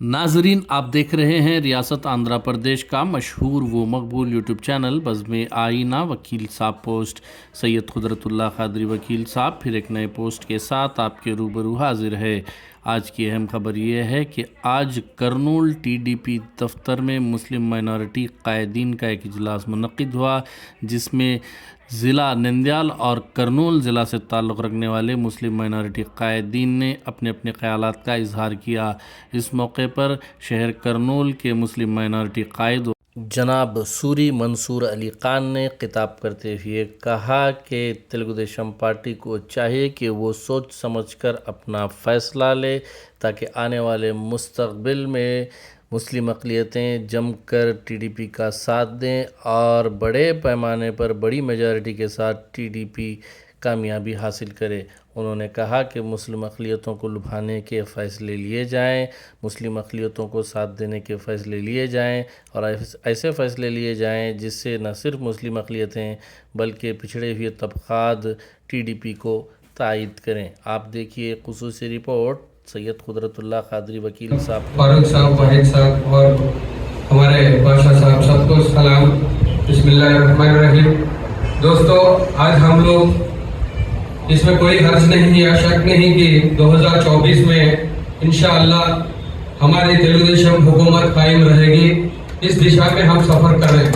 नाजरीन, आप देख रहे हैं रियासत आंध्र प्रदेश का मशहूर व मकबूल यूट्यूब चैनल बज़्म आईना। वकील साहब पोस्ट सैयद कुदरतुल्लाह कादरी वकील साहब फिर एक नए पोस्ट के साथ आपके रूबरू हाजिर है। आज की अहम खबर यह है कि आज करनूल टीडीपी दफ्तर में मुस्लिम माइनॉरिटी कायदीन का एक इजलास मुनक्किद हुआ, जिसमें ज़िला नंदयाल और करनूल ज़िला से ताल्लुक़ रखने वाले मुस्लिम माइनॉरिटी कायदीन ने अपने अपने ख़यालात का इजहार किया। इस मौके पर शहर करनूल के मुस्लिम माइनॉरिटी कायद जनाब सूरी मंसूर अली खान ने खिताब करते हुए कहा कि तेलुगुदेशम पार्टी को चाहिए कि वो सोच समझकर अपना फ़ैसला ले, ताकि आने वाले मुस्तक़बिल में मुस्लिम अक़लियतें जमकर टीडीपी का साथ दें और बड़े पैमाने पर बड़ी मेजॉरिटी के साथ टीडीपी कामयाबी हासिल करे। उन्होंने कहा कि मुस्लिम अक़लियतों को लुभाने के फ़ैसले लिए जाएं, मुस्लिम अक़लियतों को साथ देने के फ़ैसले लिए जाएं और ऐसे फ़ैसले लिए जाएं जिससे न सिर्फ मुस्लिम अक़लियतें बल्कि पिछड़े हुए तबक़ात टीडीपी को तायद करें। आप देखिए ख़ुसूसी रिपोर्ट सैयद कुदरतुल्लाह कादरी वकील साहब, फारूक साहब, वाहिद साहब और हमारे बादशाह साहब, सबको सलाम। बिस्मिल्लाहिर्रहमानिर्रहीम। दोस्तों, आज हम लोग इसमें कोई हर्ज नहीं या शक नहीं कि 2024 में इंशाअल्लाह हमारी तेलुगुदेशम हुकूमत कायम रहेगी। इस दिशा में हम सफ़र कर रहे हैं,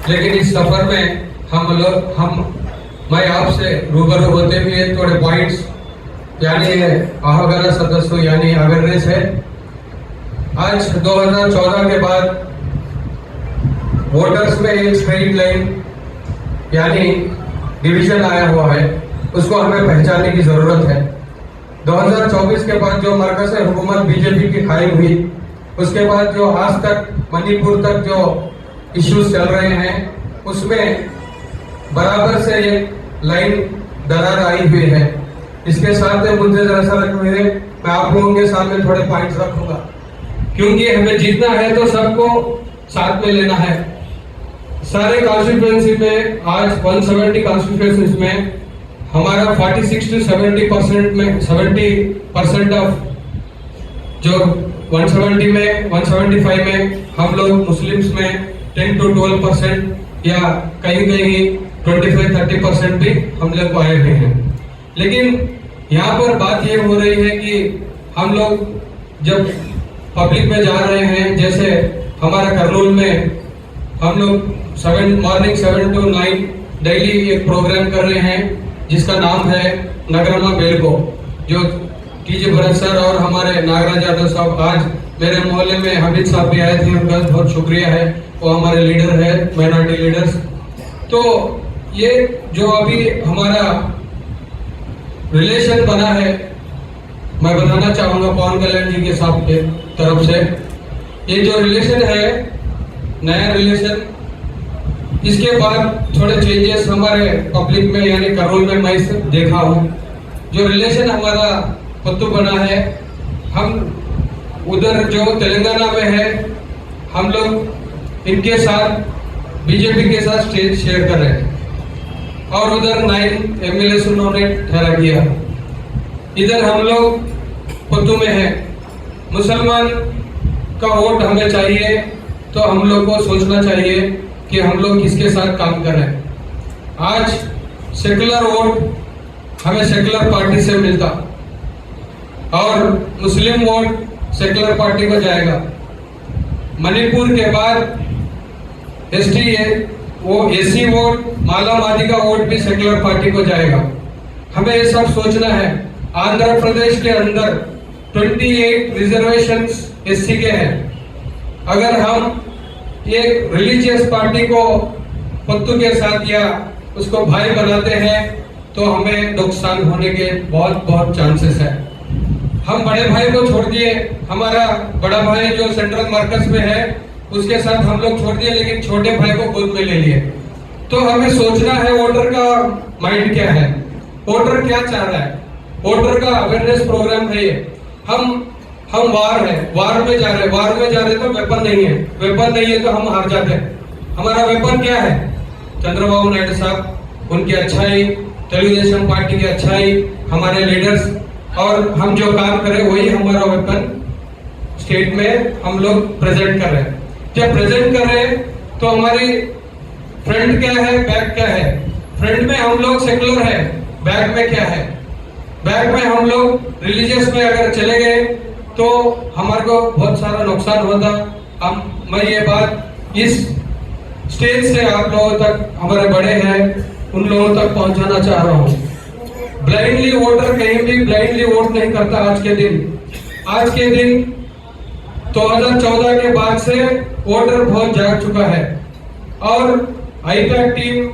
लेकिन इस सफ़र में मैं आपसे रूबरू होते हुए थोड़े पॉइंट्स यानी आहगरा सदस्य यानी अवेयरनेस है। आज 2014 के बाद वोटर्स में एक स्ट्रेट लाइन यानी डिवीजन आया हुआ है, उसको हमें पहचानने की ज़रूरत है। 2024 के बाद जो मरकज़ हुकूमत बीजेपी की कायम हुई, उसके बाद जो आज तक मणिपुर तक जो इश्यूज चल रहे हैं, उसमें बराबर से एक लाइन दरार आई हुई है। इसके साथ मुझे ऐसा लग रहा है मैं आप लोगों के सामने थोड़े पॉइंट्स रखूंगा, क्योंकि हमें जीतना है तो सबको साथ में लेना है। सारे कॉन्स्टिट्यूएंसी में आज 170 कॉन्स्टिट्यूएंसीज में हमारा 46 to 70% में 70% ऑफ जो 170 में 175 में हम लोग मुस्लिम्स में 10 to 12% या कहीं कहीं 25-30% भी हम लोग आए हुए हैं। लेकिन यहाँ पर बात ये हो रही है कि हम लोग जब पब्लिक में जा रहे हैं, जैसे हमारा करनूल में हम लोग मॉर्निंग 7 to 9 डेली एक प्रोग्राम कर रहे हैं जिसका नाम है नगरमा बेलको, जो टीजे भरत सर और हमारे नागराज यादव साहब, आज मेरे मोहल्ले में हमीद साहब भी आए थे, उनका बहुत शुक्रिया है, वो हमारे लीडर है, माइनॉरिटी लीडर्स। तो ये जो अभी हमारा रिलेशन बना है, मैं बताना चाहूंगा पवन कल्याण जी के साहब के तरफ से, ये जो रिलेशन है नया रिलेशन, इसके बाद थोड़े चेंजेस हमारे पब्लिक में यानी करनूल में मैं देखा हूँ। जो रिलेशन हमारा पत्तू बना है, हम उधर जो तेलंगाना में है, हम लोग इनके साथ बीजेपी के साथ स्टेज शेयर कर रहे हैं और उधर 9 एमएलए उन्होंने ठहरा किया। इधर हम लोग पत्तू में है। मुसलमान का वोट हमें चाहिए, तो हम लोग को सोचना चाहिए कि हम लोग किसके साथ काम कर रहे हैं। आज सेकुलर वोट हमें सेकुलर पार्टी से मिलता और मुस्लिम वोट सेकुलर पार्टी को जाएगा। मणिपुर के बाद एसी वोट, माला मादी का वोट भी सेकुलर पार्टी को जाएगा। हमें ये सब सोचना है। आंध्र प्रदेश के अंदर 28 रिजर्वेशंस एससी के हैं। अगर हम एक रिलीजियस पार्टी को पत्तू के साथ या उसको भाई बनाते हैं, तो हमें नुकसान होने के बहुत बहुत चांसेस है। हम बड़े भाई को छोड़ दिए, हमारा बड़ा भाई जो सेंट्रल मरकज में है उसके साथ हम लोग छोड़ दिए, लेकिन छोटे भाई को गोद में ले लिए। तो हमें सोचना है वोटर का माइंड क्या है, वोटर क्या चाह रहा है। वोटर का अवेयरनेस प्रोग्राम है ये। हम वार में जा रहे तो वेपन नहीं है तो हम हार जाते हैं। हमारा वेपन क्या है? चंद्रबाबू नायडू साहब, उनकी अच्छाई, तेलुगुदेशम पार्टी की अच्छाई, हमारे लीडर्स, और हम जो काम करें वही हमारा वेपन। स्टेट में हम लोग प्रेजेंट कर रहे हैं। जब प्रेजेंट कर रहे हैं तो हमारी फ्रंट क्या है, बैक क्या है। फ्रंट में हम लोग सेकुलर है, बैक में क्या है, बैक में हम लोग रिलीजियस में अगर चले गए तो हमारे को बहुत सारा नुकसान होता। मैं ये बात इस स्टेज से आप लोगों तक, हमारे बड़े हैं उन लोगों तक पहुंचाना चाह रहा हूँ। ब्लाइंडली वोटर कहीं भी ब्लाइंडली वोट नहीं करता। आज के दिन 2014 के बाद से वोटर बहुत जाग चुका है और IUPAC team,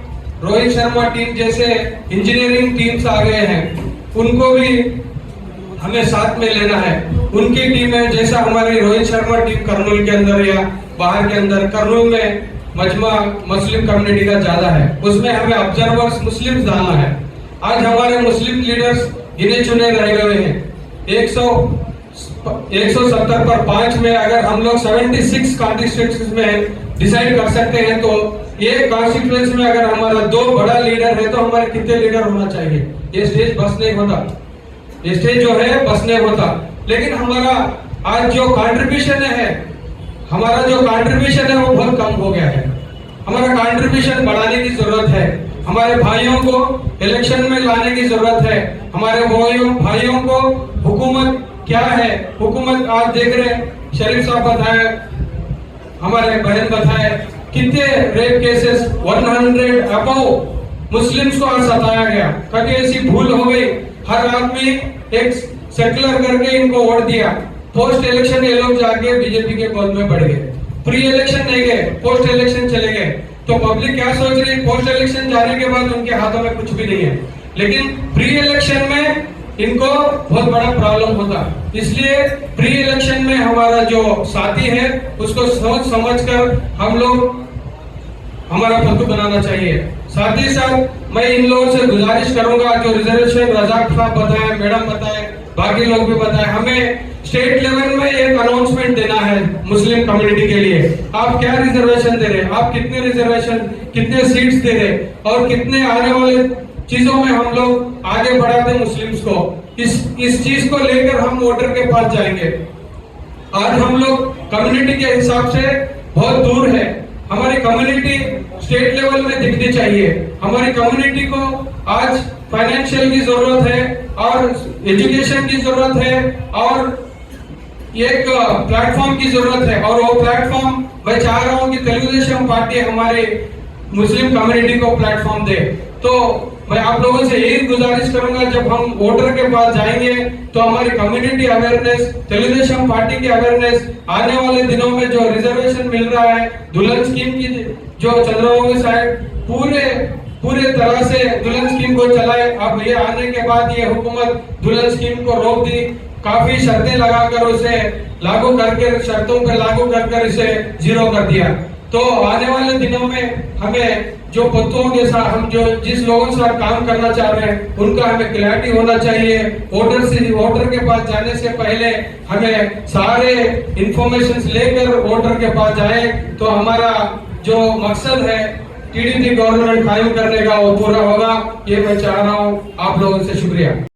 Rohit Sharma team जैसे इंजीनियरिंग टीम्स आ गए हैं, उनको भी हमें साथ में लेना है। उनकी टीम है, जैसा हमारी रोहित शर्मा टीम कर्नूल के अंदर या बाहर के अंदर, कर्नूल में मजमा मुस्लिम कम्युनिटी का ज्यादा है, उसमें हमें ऑब्जर्वर्स मुस्लिम्स डालना है। आज हमारे मुस्लिम लीडर्स गिने चुने रह गए हैं। 170 पर 5 में अगर हम लोग 76 कॉन्स्टिट्यूएंसीज में डिसाइड कर सकते हैं तो ये कॉन्स्टिट्यूएंसी में अगर हमारा 2 बड़ा लीडर है तो हमारे कितने लीडर होना चाहिए। ये स्टेज बस नहीं होता, ये स्टेज जो है बस नहीं होता। लेकिन हमारा आज जो कंट्रीब्यूशन है, हमारा जो कंट्रीब्यूशन है वो बहुत कम हो गया है। हमारा कंट्रीब्यूशन बढ़ाने की जरूरत है। हमारे भाइयों को इलेक्शन में लाने की जरूरत है। हमारे भाइयों को हुकूमत क्या है, हुकूमत आज देख रहे हैं, शरीफ साहब बताए, हमारे बहन बताए, कितने रेप केसेस 100 अबव मुस्लिम्स को आज सताया गया। कभी ऐसी भूल हो गई, हर आदमी एक सेकुलर करके इनको वोट दिया, पोस्ट इलेक्शन ये लोग जाके बीजेपी के पद में बढ़ गए। प्री इलेक्शन नहीं गए, पोस्ट इलेक्शन चले गए। तो पब्लिक क्या सोच रही है, पोस्ट इलेक्शन जाने के बाद उनके हाथों में कुछ भी नहीं है, लेकिन प्री इलेक्शन में इनको बहुत बड़ा प्रॉब्लम होता। इसलिए प्री इलेक्शन में हमारा जो साथी है उसको सोच समझ कर हम लोग हमारा फतू बनाना चाहिए। साथ ही साथ मैं इन लोगों से गुजारिश करूंगा, जो रिजर्वेशन रजाक साहब बताए, मैडम बताए, बाकी लोग भी बताए, हमें स्टेट लेवल में एक अनाउंसमेंट देना है मुस्लिम कम्युनिटी के लिए। आप क्या रिजर्वेशन दे रहे हैं, आप कितने रिजर्वेशन, कितने सीट्स दे रहे और कितने आने वाले चीजों में हम लोग आगे बढ़ाते मुस्लिम्स को। इस चीज को लेकर हम वोटर के पास जाएंगे। आज हम लोग कम्युनिटी के हिसाब से बहुत दूर है। हमारी कम्युनिटी स्टेट लेवल में दिखनी चाहिए। हमारी कम्युनिटी को आज फाइनेंशियल की जरूरत है और एजुकेशन की जरूरत है और एक प्लेटफॉर्म की जरूरत है। और वो प्लेटफॉर्म मैं चाह रहा हूँ कि तेलुगुदेशम पार्टी हमारे मुस्लिम कम्युनिटी को प्लेटफॉर्म दे। तो मैं आप लोगों से यही गुजारिश करूंगा, जब हम वोटर के पास जाएंगे तो हमारी कम्युनिटी अवेयरनेस, तेलुगुदेशम पार्टी की अवेयरनेस, आने वाले दिनों में जो रिजर्वेशन मिल रहा है, दुल्हन स्कीम की जो चंद्रबाबू साहब पूरे तरह से दुल्हन स्कीम को चलाए। अब ये आने के बाद ये हुकूमत दुल्हन स्कीम को रोक दी, काफी शर्तें लगाकर उसे लागू करके, शर्तों पर लागू कर इसे जीरो कर दिया। तो आने वाले दिनों में हमें जो पत्तों के साथ, हम जो जिस लोगों के साथ काम करना चाह रहे हैं उनका हमें क्लैरिटी होना चाहिए। वोटर के पास जाने से पहले हमें सारे इंफॉर्मेशन लेकर वोटर के पास जाए तो हमारा जो मकसद है टीडीपी गवर्नमेंट कायम करने का वो पूरा होगा। ये मैं चाह रहा हूँ। आप लोगों से शुक्रिया।